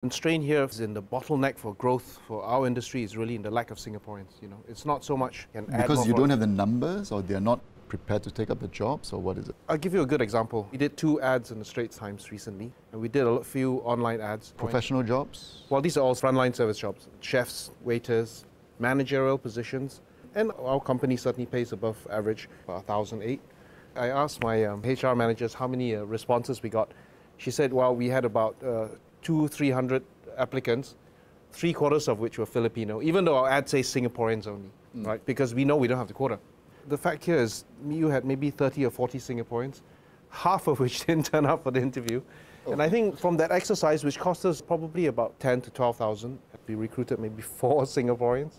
Constraint here is in the bottleneck for growth for our industry is really in the lack of Singaporeans. It's not so much because you don't have the numbers, or they're not prepared to take up the jobs, or what is it? I'll give you a good example. We did 2 ads in the Straits Times recently, and we did a few online ads. Professional jobs? Well, these are all frontline service jobs. Chefs, waiters, managerial positions, and our company certainly pays above average, about 1,008. I asked my HR managers how many responses we got. She said, well, we had about 200-300 applicants, 3/4 of which were Filipino, even though our ad says Singaporeans only, right? Because we know we don't have the quota. The fact here is you had maybe 30 or 40 Singaporeans, half of which didn't turn up for the interview. Oh. And I think from that exercise, which cost us probably about 10 to 12,000, we recruited maybe 4 Singaporeans.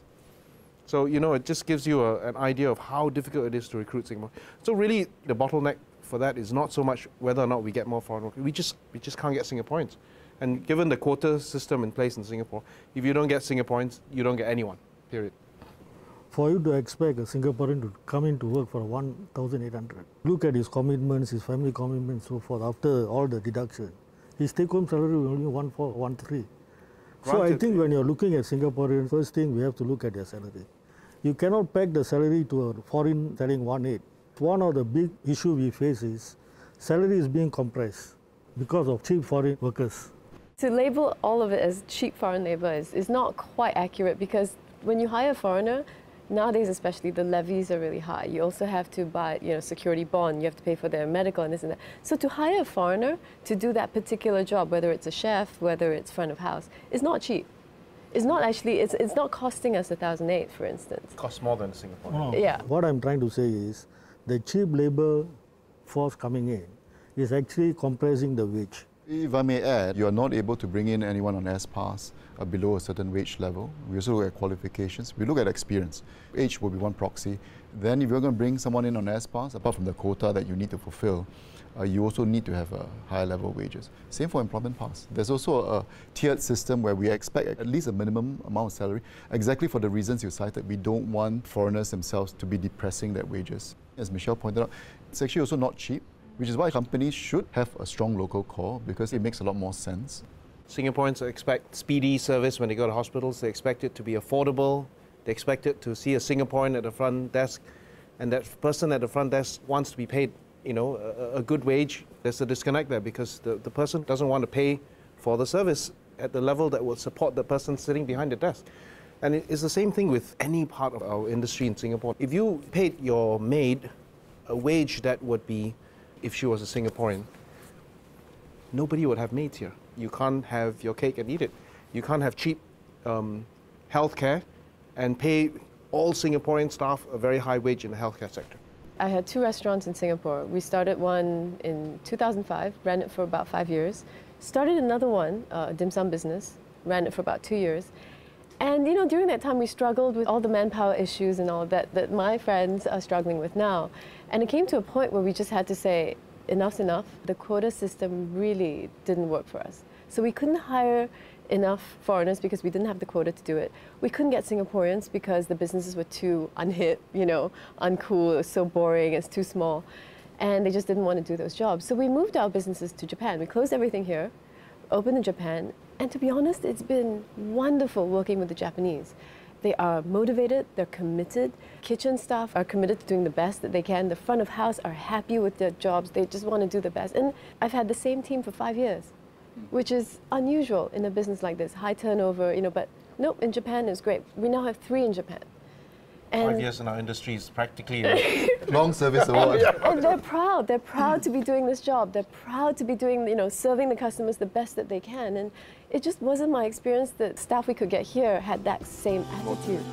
So, it just gives you an idea of how difficult it is to recruit Singaporeans. So really, the bottleneck for that is not so much whether or not we get more foreign workers. We just can't get Singaporeans. And given the quota system in place in Singapore, if you don't get Singaporeans, you don't get anyone, period. For you to expect a Singaporean to come in to work for 1,800, look at his commitments, his family commitments, so forth, after all the deduction, his take-home salary will only 1,413. So I think when you're looking at Singaporeans, first thing we have to look at their salary. You cannot peg the salary to a foreign selling 1.8. One of the big issues we face is salary is being compressed because of cheap foreign workers. To label all of it as cheap foreign labour is not quite accurate, because when you hire a foreigner, nowadays especially, the levies are really high. You also have to buy, security bond, you have to pay for their medical and this and that. So to hire a foreigner to do that particular job, whether it's a chef, whether it's front of house, is not cheap. It's not actually, it's not costing us 1,008, for instance. It costs more than Singapore. No. Yeah. What I'm trying to say is the cheap labour force coming in is actually compressing the wage. If I may add, you are not able to bring in anyone on S-Pass below a certain wage level. We also look at qualifications. We look at experience. Age will be one proxy. Then if you're going to bring someone in on S-Pass, apart from the quota that you need to fulfill, you also need to have higher level wages. Same for employment pass. There's also a tiered system where we expect at least a minimum amount of salary, exactly for the reasons you cited. We don't want foreigners themselves to be depressing their wages. As Michelle pointed out, it's actually also not cheap, which is why companies should have a strong local core, because it makes a lot more sense. Singaporeans expect speedy service when they go to hospitals. They expect it to be affordable. They expect it to see a Singaporean at the front desk, and that person at the front desk wants to be paid, a good wage. There's a disconnect there because the person doesn't want to pay for the service at the level that will support the person sitting behind the desk. And it's the same thing with any part of our industry in Singapore. If you paid your maid a wage that would be, if she was a Singaporean, nobody would have maids here. You can't have your cake and eat it. You can't have cheap healthcare and pay all Singaporean staff a very high wage in the healthcare sector. I had 2 restaurants in Singapore. We started one in 2005, ran it for about 5 years. Started another one, a dim sum business, ran it for about 2 years. And during that time we struggled with all the manpower issues and all that my friends are struggling with now. And it came to a point where we just had to say, enough's enough. The quota system really didn't work for us. So we couldn't hire enough foreigners because we didn't have the quota to do it. We couldn't get Singaporeans because the businesses were too unhip, uncool, it was so boring, it's too small. And they just didn't want to do those jobs. So we moved our businesses to Japan. We closed everything here, opened in Japan. And to be honest, it's been wonderful working with the Japanese. They are motivated, they're committed. Kitchen staff are committed to doing the best that they can. The front of house are happy with their jobs. They just want to do the best. And I've had the same team for 5 years, which is unusual in a business like this. High turnover, but nope, in Japan it's great. We now have 3 in Japan. And 5 years in our industry is practically long service award. And they're proud. They're proud to be doing this job. They're proud to be doing, serving the customers the best that they can. And it just wasn't my experience that staff we could get here had that same attitude.